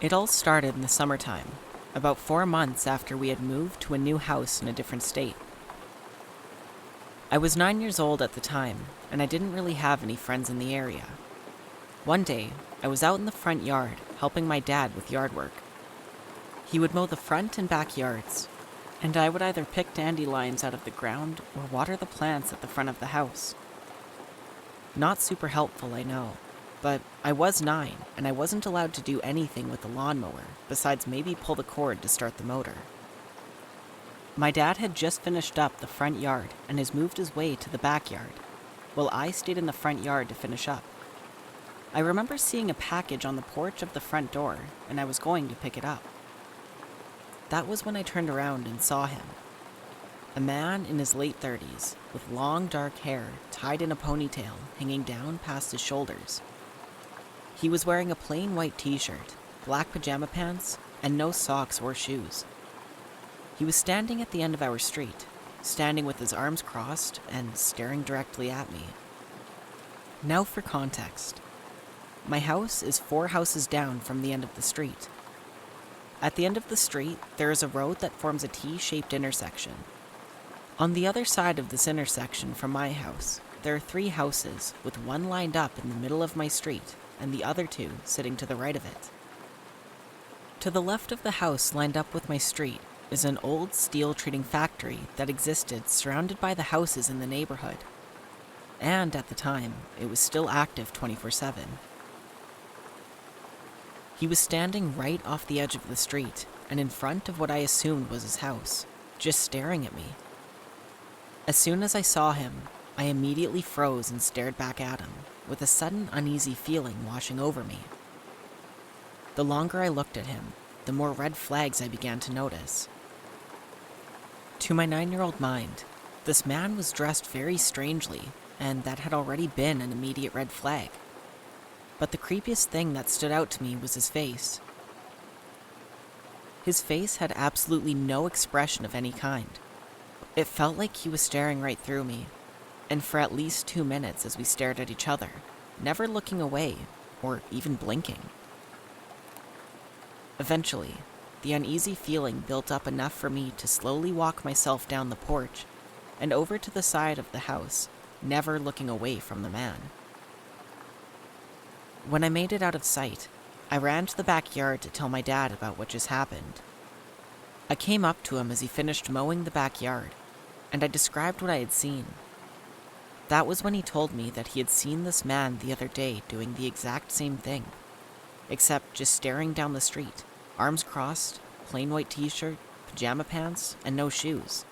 It all started in the summertime, about 4 months after we had moved to a new house in a different state. I was 9 years old at the time, and I didn't really have any friends in the area. One day, I was out in the front yard helping my dad with yard work. He would mow the front and back yards, and I would either pick dandelions out of the ground or water the plants at the front of the house. Not super helpful, I know, but I was 9, and I wasn't allowed to do anything with the lawnmower besides maybe pull the cord to start the motor. My dad had just finished up the front yard and has moved his way to the backyard, while I stayed in the front yard to finish up. I remember seeing a package on the porch of the front door, and I was going to pick it up. That was when I turned around and saw him. A man in his late 30s, with long dark hair tied in a ponytail hanging down past his shoulders. He was wearing a plain white t-shirt, black pajama pants, and no socks or shoes. He was standing at the end of our street, standing with his arms crossed and staring directly at me. Now for context. My house is 4 houses down from the end of the street. At the end of the street, there is a road that forms a T-shaped intersection. On the other side of this intersection from my house, there are 3 houses, with one lined up in the middle of my street and the other 2 sitting to the right of it. To the left of the house lined up with my street is an old steel treating factory that existed surrounded by the houses in the neighborhood. And at the time, it was still active 24/7. He was standing right off the edge of the street and in front of what I assumed was his house, just staring at me. As soon as I saw him, I immediately froze and stared back at him, with a sudden uneasy feeling washing over me. The longer I looked at him, the more red flags I began to notice. To my 9-year-old mind, this man was dressed very strangely, and that had already been an immediate red flag. But the creepiest thing that stood out to me was his face. His face had absolutely no expression of any kind. It felt like he was staring right through me, and for at least 2 minutes as we stared at each other, never looking away or even blinking. Eventually, the uneasy feeling built up enough for me to slowly walk myself down the porch and over to the side of the house, never looking away from the man. When I made it out of sight, I ran to the backyard to tell my dad about what just happened. I came up to him as he finished mowing the backyard, and I described what I had seen. That was when he told me that he had seen this man the other day doing the exact same thing, except just staring down the street, arms crossed, plain white t-shirt, pajama pants, and no shoes,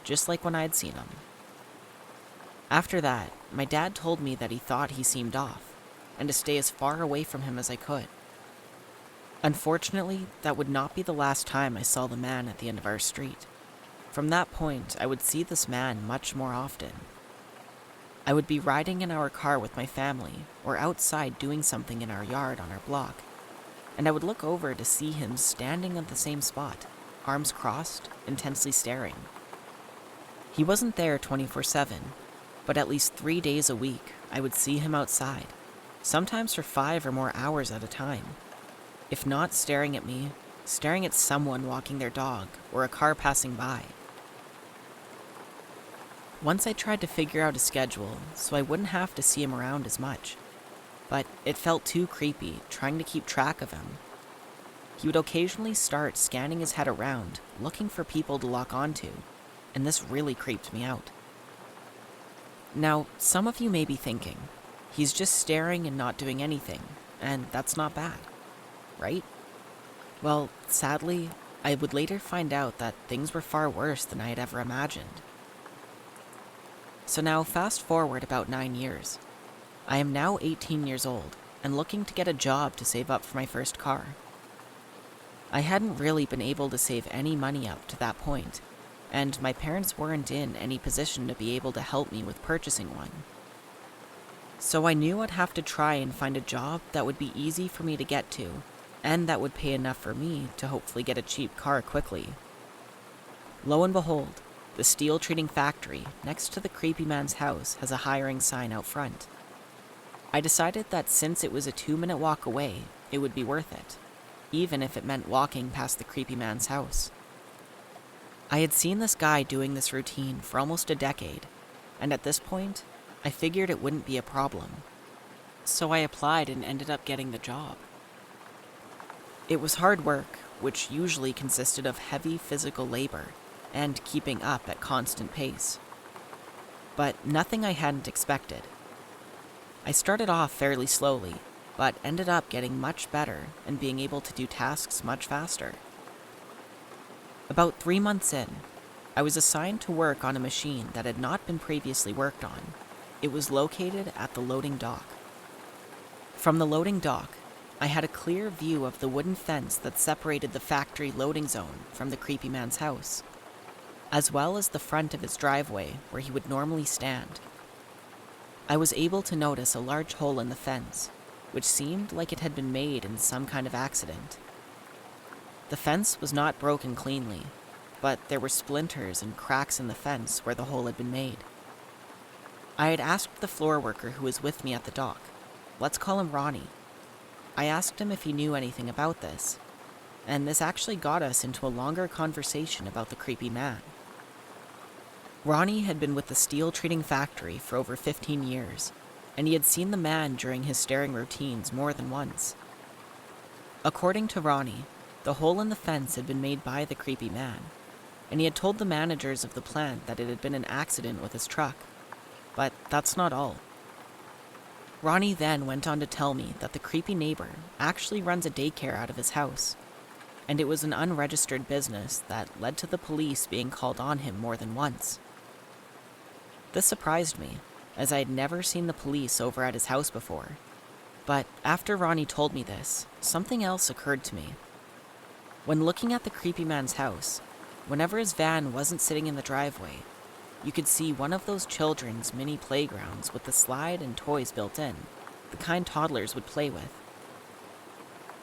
just like when I had seen him. After that, my dad told me that he thought he seemed off, and to stay as far away from him as I could. Unfortunately, that would not be the last time I saw the man at the end of our street. From that point, I would see this man much more often. I would be riding in our car with my family, or outside doing something in our yard on our block, and I would look over to see him standing at the same spot, arms crossed, intensely staring. He wasn't there 24/7, but at least 3 days a week, I would see him outside, sometimes for 5 or more hours at a time. If not staring at me, staring at someone walking their dog or a car passing by. Once I tried to figure out a schedule so I wouldn't have to see him around as much, but it felt too creepy trying to keep track of him. He would occasionally start scanning his head around, looking for people to lock onto, and this really creeped me out. Now, some of you may be thinking, he's just staring and not doing anything, and that's not bad, right? Well, sadly, I would later find out that things were far worse than I had ever imagined. So now fast forward about 9 years. I am now 18 years old and looking to get a job to save up for my first car. I hadn't really been able to save any money up to that point, and my parents weren't in any position to be able to help me with purchasing one. So I knew I'd have to try and find a job that would be easy for me to get to, and that would pay enough for me to hopefully get a cheap car quickly. Lo and behold, the steel treating factory next to the creepy man's house has a hiring sign out front. I decided that since it was a 2-minute walk away, it would be worth it. even if it meant walking past the creepy man's house. I had seen this guy doing this routine for almost a decade, and at this point, I figured it wouldn't be a problem. So I applied and ended up getting the job. It was hard work, which usually consisted of heavy physical labor and keeping up at constant pace. But nothing I hadn't expected. I started off fairly slowly, but ended up getting much better and being able to do tasks much faster. About 3 months in, I was assigned to work on a machine that had not been previously worked on. It was located at the loading dock. From the loading dock, I had a clear view of the wooden fence that separated the factory loading zone from the creepy man's house, as well as the front of his driveway where he would normally stand. I was able to notice a large hole in the fence, which seemed like it had been made in some kind of accident. The fence was not broken cleanly, but there were splinters and cracks in the fence where the hole had been made. I had asked the floor worker who was with me at the dock, let's call him Ronnie. I asked him if he knew anything about this, and this actually got us into a longer conversation about the creepy man. Ronnie had been with the steel treating factory for over 15 years, and he had seen the man during his staring routines more than once. According to Ronnie, the hole in the fence had been made by the creepy man, and he had told the managers of the plant that it had been an accident with his truck. But that's not all. Ronnie then went on to tell me that the creepy neighbor actually runs a daycare out of his house, and it was an unregistered business that led to the police being called on him more than once. This surprised me, as I had never seen the police over at his house before. But after Ronnie told me this, something else occurred to me. When looking at the creepy man's house, whenever his van wasn't sitting in the driveway, you could see one of those children's mini playgrounds with the slide and toys built in, the kind toddlers would play with.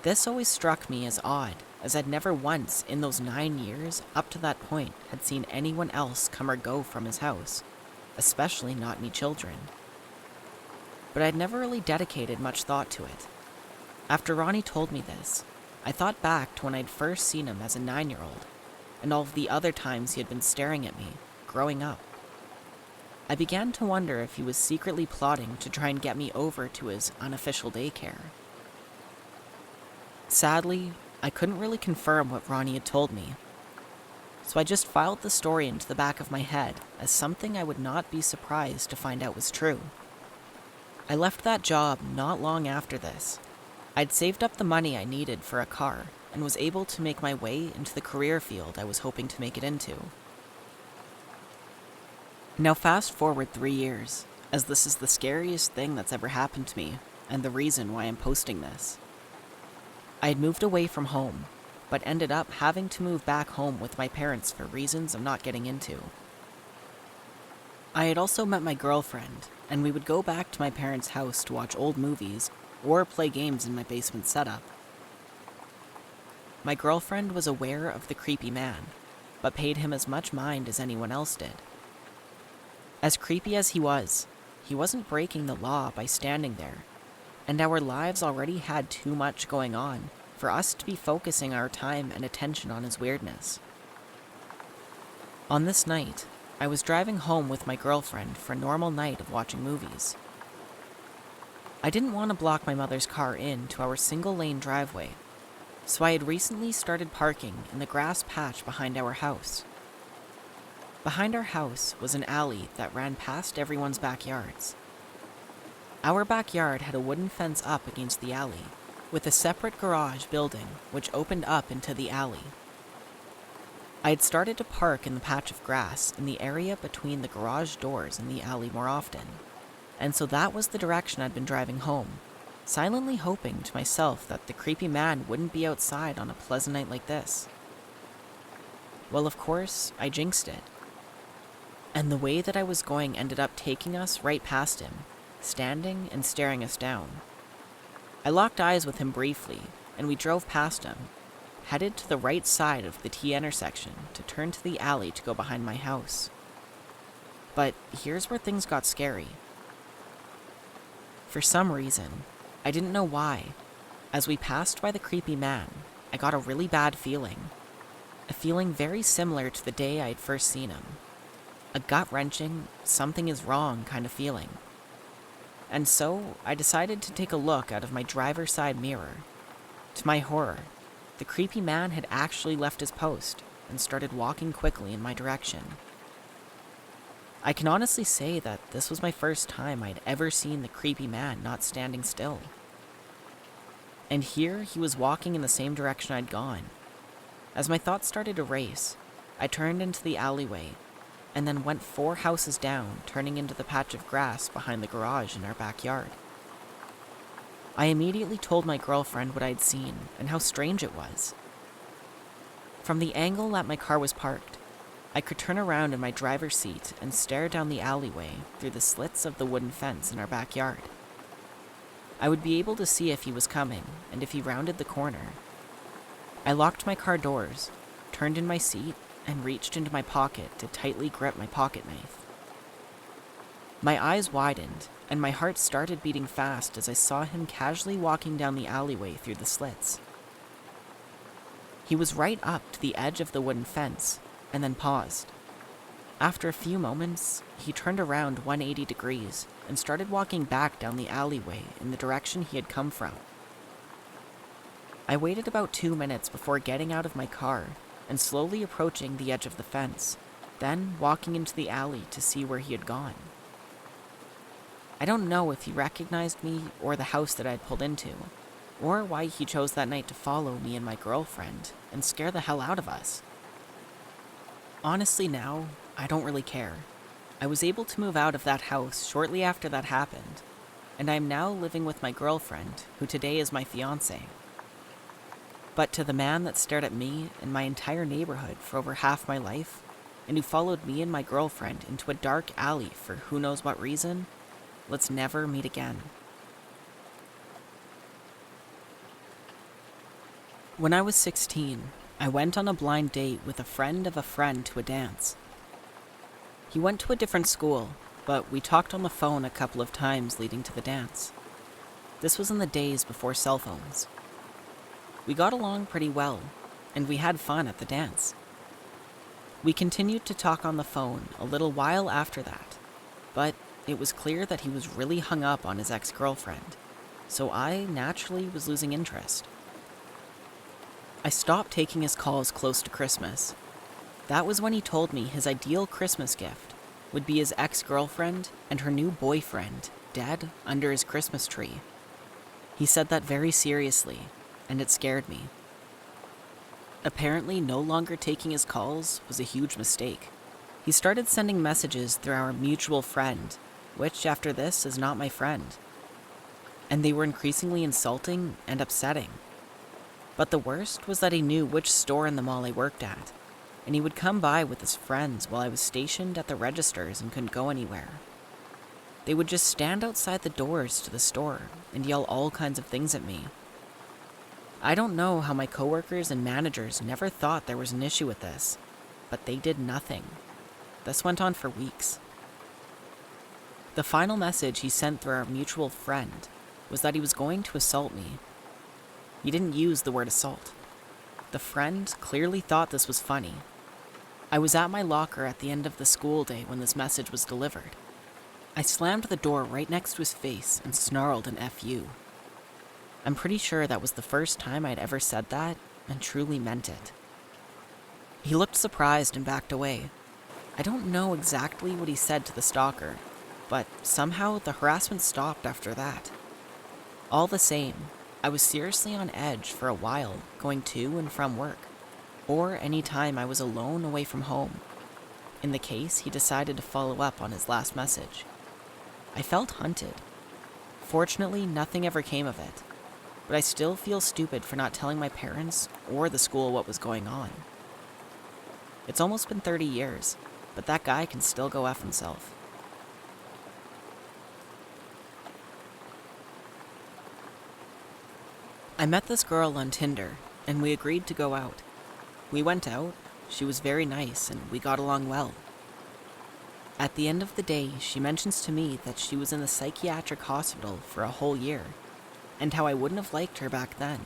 This always struck me as odd, as I'd never once in those 9 years up to that point had seen anyone else come or go from his house, especially not any children. But I'd never really dedicated much thought to it. After Ronnie told me this, I thought back to when I'd first seen him as a 9-year-old, and all of the other times he had been staring at me, growing up. I began to wonder if he was secretly plotting to try and get me over to his unofficial daycare. Sadly, I couldn't really confirm what Ronnie had told me, so I just filed the story into the back of my head as something I would not be surprised to find out was true. I left that job not long after this. I'd saved up the money I needed for a car and was able to make my way into the career field I was hoping to make it into. Now fast forward 3 years, as this is the scariest thing that's ever happened to me and the reason why I'm posting this. I had moved away from home, but ended up having to move back home with my parents for reasons I'm not getting into. I had also met my girlfriend, and we would go back to my parents' house to watch old movies or play games in my basement setup. My girlfriend was aware of the creepy man, but paid him as much mind as anyone else did. As creepy as he wasn't breaking the law by standing there, and our lives already had too much going on for us to be focusing our time and attention on his weirdness. On this night, I was driving home with my girlfriend for a normal night of watching movies. I didn't want to block my mother's car in to our single-lane driveway, so I had recently started parking in the grass patch behind our house. Behind our house was an alley that ran past everyone's backyards. Our backyard had a wooden fence up against the alley, with a separate garage building which opened up into the alley. I had started to park in the patch of grass in the area between the garage doors and the alley more often, and so that was the direction I'd been driving home, silently hoping to myself that the creepy man wouldn't be outside on a pleasant night like this. Well, of course, I jinxed it. And the way that I was going ended up taking us right past him, standing and staring us down. I locked eyes with him briefly, and we drove past him, headed to the right side of the T intersection to turn to the alley to go behind my house. But here's where things got scary. For some reason, I didn't know why, as we passed by the creepy man, I got a really bad feeling. A feeling very similar to the day I had first seen him. A gut-wrenching, something is wrong kind of feeling. And so, I decided to take a look out of my driver's side mirror. To my horror, the creepy man had actually left his post and started walking quickly in my direction. I can honestly say that this was my first time I'd ever seen the creepy man not standing still. And here he was walking in the same direction I'd gone. As my thoughts started to race, I turned into the alleyway and then went 4 houses down, turning into the patch of grass behind the garage in our backyard. I immediately told my girlfriend what I'd seen and how strange it was. From the angle that my car was parked, I could turn around in my driver's seat and stare down the alleyway through the slits of the wooden fence in our backyard. I would be able to see if he was coming and if he rounded the corner. I locked my car doors, turned in my seat, and reached into my pocket to tightly grip my pocket knife. My eyes widened, and my heart started beating fast as I saw him casually walking down the alleyway through the slits. He was right up to the edge of the wooden fence, and then paused. After a few moments, he turned around 180 degrees and started walking back down the alleyway in the direction he had come from. I waited about 2 minutes before getting out of my car and slowly approaching the edge of the fence, then walking into the alley to see where he had gone. I don't know if he recognized me or the house that I had pulled into, or why he chose that night to follow me and my girlfriend and scare the hell out of us. Honestly now, I don't really care. I was able to move out of that house shortly after that happened, and I am now living with my girlfriend, who today is my fiancé. But to the man that stared at me and my entire neighborhood for over half my life, and who followed me and my girlfriend into a dark alley for who knows what reason, let's never meet again. When I was 16, I went on a blind date with a friend of a friend to a dance. He went to a different school, but we talked on the phone a couple of times leading to the dance. This was in the days before cell phones. We got along pretty well, and we had fun at the dance. We continued to talk on the phone a little while after that, but it was clear that he was really hung up on his ex-girlfriend, so I naturally was losing interest. I stopped taking his calls close to Christmas. That was when he told me his ideal Christmas gift would be his ex-girlfriend and her new boyfriend dead under his Christmas tree. He said that very seriously, and it scared me. Apparently, no longer taking his calls was a huge mistake. He started sending messages through our mutual friend, which after this is not my friend. And they were increasingly insulting and upsetting. But the worst was that he knew which store in the mall I worked at, and he would come by with his friends while I was stationed at the registers and couldn't go anywhere. They would just stand outside the doors to the store and yell all kinds of things at me. I don't know how my coworkers and managers never thought there was an issue with this, but they did nothing. This went on for weeks. The final message he sent through our mutual friend was that he was going to assault me. He didn't use the word assault. The friend clearly thought this was funny. I was at my locker at the end of the school day when this message was delivered. I slammed the door right next to his face and snarled an FU. I'm pretty sure that was the first time I'd ever said that and truly meant it. He looked surprised and backed away. I don't know exactly what he said to the stalker, but somehow the harassment stopped after that. All the same, I was seriously on edge for a while going to and from work, or any time I was alone away from home. In the case, he decided to follow up on his last message. I felt hunted. Fortunately, nothing ever came of it, but I still feel stupid for not telling my parents or the school what was going on. It's almost been 30 years, but that guy can still go F himself. I met this girl on Tinder, and we agreed to go out. We went out, she was very nice, and we got along well. At the end of the day, she mentions to me that she was in the psychiatric hospital for a whole year, and how I wouldn't have liked her back then.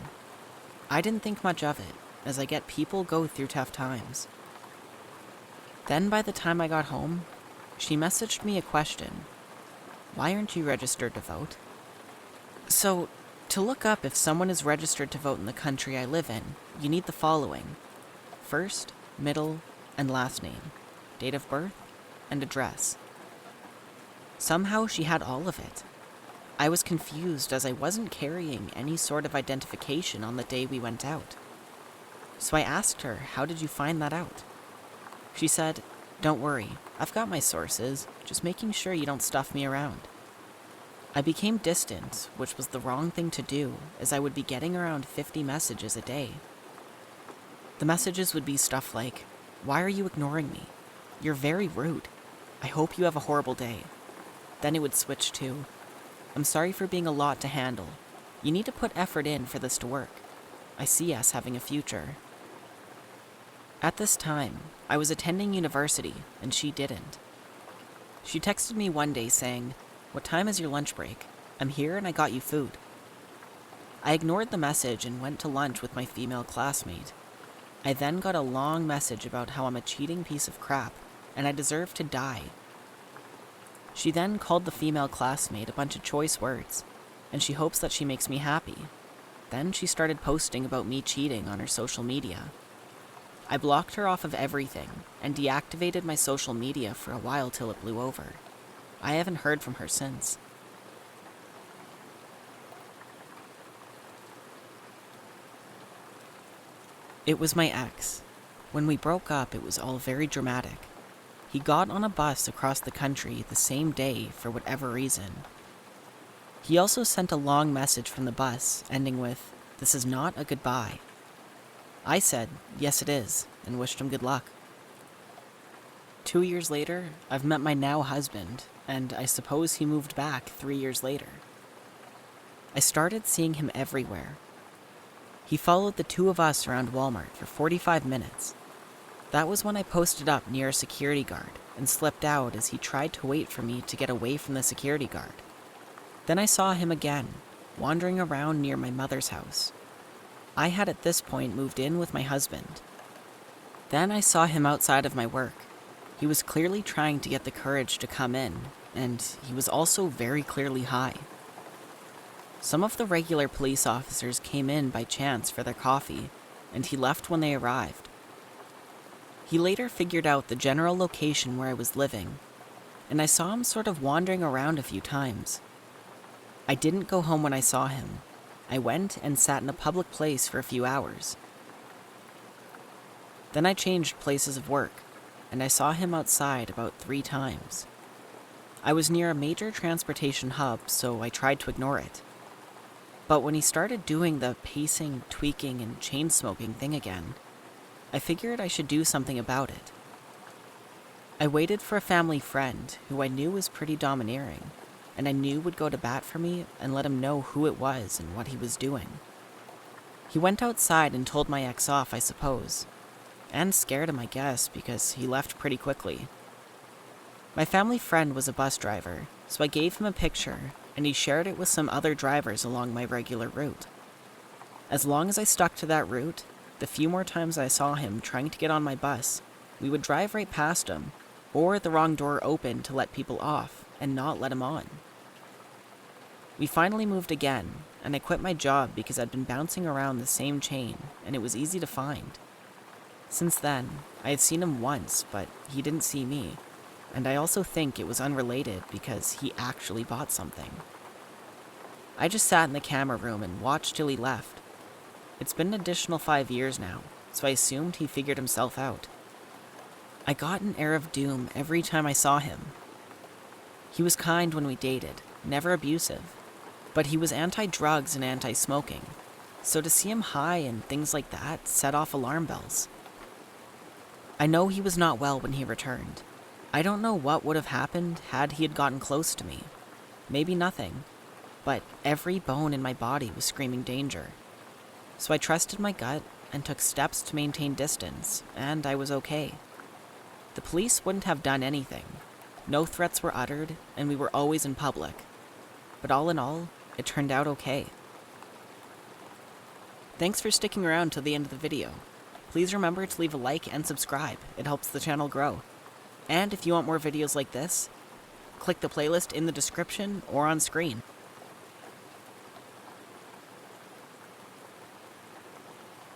I didn't think much of it, as I get people go through tough times. Then by the time I got home, she messaged me a question. Why aren't you registered to vote? So, to look up if someone is registered to vote in the country I live in, you need the following: first, middle, and last name, date of birth, and address. Somehow she had all of it. I was confused as I wasn't carrying any sort of identification on the day we went out. So I asked her, how did you find that out? She said, don't worry, I've got my sources, just making sure you don't stuff me around. I became distant, which was the wrong thing to do, as I would be getting around 50 messages a day. The messages would be stuff like, why are you ignoring me? You're very rude. I hope you have a horrible day. Then it would switch to, I'm sorry for being a lot to handle. You need to put effort in for this to work. I see us having a future. At this time, I was attending university, and she didn't. She texted me one day saying, what time is your lunch break? I'm here and I got you food. I ignored the message and went to lunch with my female classmate. I then got a long message about how I'm a cheating piece of crap, and I deserve to die. She then called the female classmate a bunch of choice words, and she hopes that she makes me happy. Then she started posting about me cheating on her social media. I blocked her off of everything and deactivated my social media for a while till it blew over. I haven't heard from her since. It was my ex. When we broke up, it was all very dramatic. He got on a bus across the country the same day for whatever reason. He also sent a long message from the bus, ending with, "This is not a goodbye." I said, "Yes it is," and wished him good luck. 2 years later, I've met my now husband, and I suppose he moved back 3 years later. I started seeing him everywhere. He followed the two of us around Walmart for 45 minutes. That was when I posted up near a security guard and slipped out as he tried to wait for me to get away from the security guard. Then I saw him again, wandering around near my mother's house. I had at this point moved in with my husband. Then I saw him outside of my work. He was clearly trying to get the courage to come in, and he was also very clearly high. Some of the regular police officers came in by chance for their coffee, and he left when they arrived. He later figured out the general location where I was living, and I saw him sort of wandering around a few times. I didn't go home when I saw him. I went and sat in a public place for a few hours. Then I changed places of work, and I saw him outside about 3 times. I was near a major transportation hub, so I tried to ignore it. But when he started doing the pacing, tweaking, and chain-smoking thing again, I figured I should do something about it. I waited for a family friend who I knew was pretty domineering, and I knew would go to bat for me and let him know who it was and what he was doing. He went outside and told my ex off, I suppose, and scared him, I guess, because he left pretty quickly. My family friend was a bus driver, so I gave him a picture, and he shared it with some other drivers along my regular route. As long as I stuck to that route, the few more times I saw him trying to get on my bus, we would drive right past him, or the wrong door open to let people off and not let him on. We finally moved again, and I quit my job because I'd been bouncing around the same chain, and it was easy to find. Since then, I had seen him once, but he didn't see me, and I also think it was unrelated because he actually bought something. I just sat in the camera room and watched till he left. It's been an additional 5 years now, so I assumed he figured himself out. I got an air of doom every time I saw him. He was kind when we dated, never abusive, but he was anti-drugs and anti-smoking, so to see him high and things like that set off alarm bells. I know he was not well when he returned. I don't know what would have happened had he had gotten close to me. Maybe nothing, but every bone in my body was screaming danger. So I trusted my gut and took steps to maintain distance, and I was okay. The police wouldn't have done anything. No threats were uttered, and we were always in public. But all in all, it turned out okay. Thanks for sticking around till the end of the video. Please remember to leave a like and subscribe. It helps the channel grow. And if you want more videos like this, click the playlist in the description or on screen.